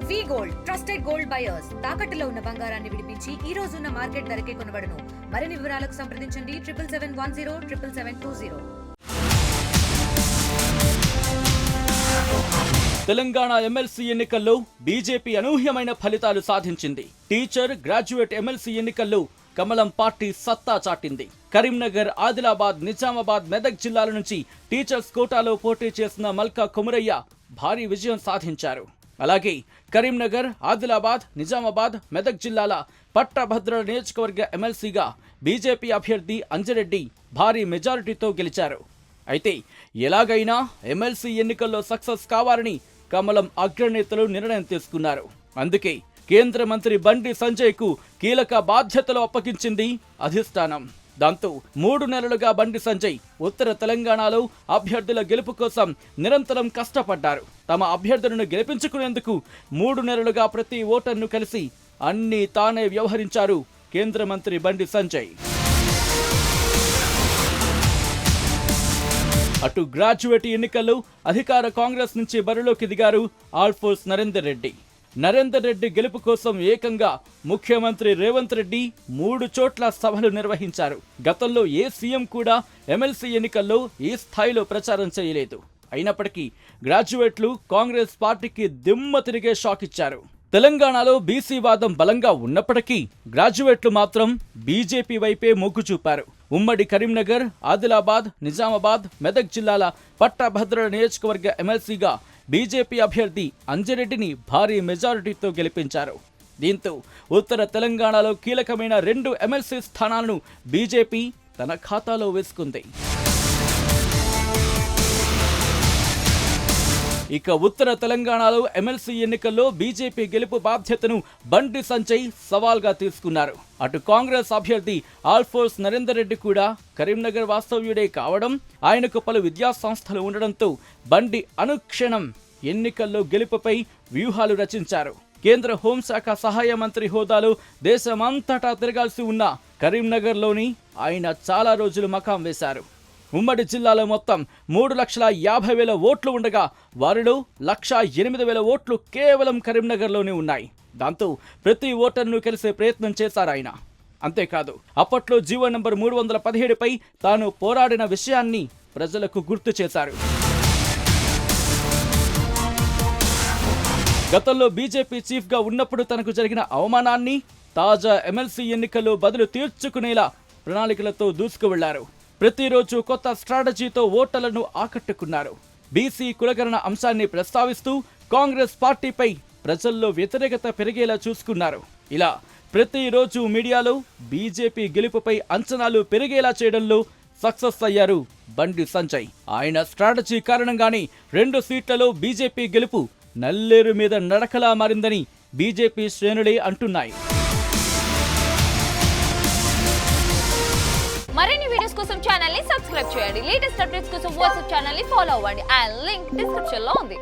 వి gold trusted gold buyers తాకట్టులో ఉన్న బంగారాన్ని విడిపించి ఈ రోజు ఉన్న మార్కెట్ ధరకే కొనబడును. మరిన్ని వివరాలకు సంప్రదించండి 7771077720. తెలంగాణ ఎమ్మెల్సీ ఎన్నికల్లో బీజేపీ అనూహ్యమైన ఫలితాలు సాధించింది. టీచర్, గ్రాడ్యుయేట్ ఎమ్మెల్సీ ఎన్నికల్లో కమలం పార్టీ సత్తా చాటింది. కరీంనగర్, ఆదిలాబాద్, నిజామాబాద్, మెదక్ జిల్లాల నుంచి టీచర్స్ కోటాలో పోటీ చేసిన మల్కా కొమురయ్య భారీ విజయం సాధించారు. అలాగే కరీంనగర్, ఆదిలాబాద్, నిజామాబాద్, మెదక్ జిల్లాల పట్టభద్రుల నియోజకవర్గ ఎమ్మెల్సీగా బీజేపీ అభ్యర్థి అంజిరెడ్డి భారీ మెజారిటీతో గెలిచారు. అయితే ఎలాగైనా ఎమ్మెల్సీ ఎన్నికల్లో సక్సెస్ కావాలని కమలం అగ్రనేతలు నిర్ణయం తీసుకున్నారు. అందుకే కేంద్ర మంత్రి బండి సంజయ్కు కీలక బాధ్యతలు అప్పగించింది అధిష్టానం. దాంతో 3 నెలలుగా బండి సంజయ్ ఉత్తర తెలంగాణలో అభ్యర్థుల గెలుపు కోసం నిరంతరం కష్టపడ్డారు. తమ అభ్యర్థులను గెలిపించుకునేందుకు 3 నెలలుగా ప్రతి ఓటర్ను కలిసి అన్నీ తానే వ్యవహరించారు కేంద్ర మంత్రి బండి సంజయ్. అటు గ్రాడ్యుయేట్ ఎన్నికల్లో అధికార కాంగ్రెస్ నుంచి బరిలోకి దిగారు ఆల్ఫోర్స్ నరేందర్ రెడ్డి. నరేందర్ రెడ్డి గెలుపు కోసం ఏకంగా ముఖ్యమంత్రి రేవంత్ రెడ్డి 3 చోట్ల సభలు నిర్వహించారు. గతంలో ఏ సీఎం కూడా ఎమ్మెల్సీ ఎన్నికల్లో ఈ స్థాయిలో ప్రచారం చేయలేదు. అయినప్పటికీ గ్రాడ్యుయేట్లు కాంగ్రెస్ పార్టీకి దిమ్మ తిరిగే షాక్ ఇచ్చారు. తెలంగాణలో బీసీ వాదం బలంగా ఉన్నప్పటికీ గ్రాడ్యుయేట్లు మాత్రం బీజేపీ వైపే మొగ్గు చూపారు. ఉమ్మడి కరీంనగర్, ఆదిలాబాద్, నిజామాబాద్, మెదక్ జిల్లాల పట్టభద్రుల నియోజకవర్గ ఎమ్మెల్సీగా బీజేపీ అభ్యర్థి అంజిరెడ్డిని భారీ మెజారిటీతో గెలిపించారు. దీంతో ఉత్తర తెలంగాణలో కీలకమైన 2 ఎమ్మెల్సీ స్థానాలను బీజేపీ తన ఖాతాలో వేసుకుంది. ఇక ఉత్తర తెలంగాణలో ఎమ్మెల్సీ ఎన్నికల్లో బీజేపీ గెలుపు బాధ్యతను బండి సంజయ్ సవాల్గా తీసుకున్నారు. అటు కాంగ్రెస్ అభ్యర్థి ఆల్ఫోర్స్ నరేందర్ రెడ్డి కూడా కరీంనగర్ వాస్తవ్యుడే కావడం, ఆయనకు పలు విద్యా సంస్థలు ఉండడంతో బండి అనుక్షణం ఎన్నికల్లో గెలుపుపై వ్యూహాలు రచించారు. కేంద్ర హోంశాఖ సహాయ మంత్రి హోదాలో దేశమంతటా తిరగాల్సి ఉన్న కరీంనగర్లోని ఆయన చాలా రోజులు మకాం వేశారు. ఉమ్మడి జిల్లాలో మొత్తం 3,50,000 ఓట్లు ఉండగా వారిలో 1,08,000 ఓట్లు కేవలం కరీంనగర్లోనే ఉన్నాయి. దాంతో ప్రతి ఓటర్ను కలిసే ప్రయత్నం చేశారు ఆయన. అంతేకాదు అప్పట్లో జీవో నంబర్ 317పై తాను పోరాడిన విషయాన్ని ప్రజలకు గుర్తు చేశారు. గతంలో బీజేపీ చీఫ్గా ఉన్నప్పుడు తనకు జరిగిన అవమానాన్ని తాజా ఎమ్మెల్సీ ఎన్నికల్లో బదులు తీర్చుకునేలా ప్రణాళికలతో దూసుకువెళ్లారు. ప్రతిరోజు కొత్త స్ట్రాటజీతో ఓటర్లను ఆకట్టుకున్నారు. బీసీ కులగణన అంశాన్ని ప్రస్తావిస్తూ కాంగ్రెస్ పార్టీపై ప్రజల్లో వ్యతిరేకత పెరిగేలా చూసుకున్నారు. ఇలా ప్రతిరోజు మీడియాలో బీజేపీ గెలుపుపై అంచనాలు పెరిగేలా చేయడంలో సక్సెస్ అయ్యారు బండి సంజయ్. ఆయన స్ట్రాటజీ కారణంగానే 2 సీట్లలో బీజేపీ గెలుపు నల్లేరు మీద నడకలా మారిందని బీజేపీ శ్రేణులే అంటున్నాయి. మరిన్ని వీడియోస్ కోసం ఛానల్ ని సబ్స్క్రైబ్ చేయండి. లేటెస్ట్ అప్డేట్స్ కోసం వాట్సాప్ ఛానల్ ని ఫాలో అవ్వండి. ఆ లింక్ డిస్క్రిప్షన్ లో ఉంది.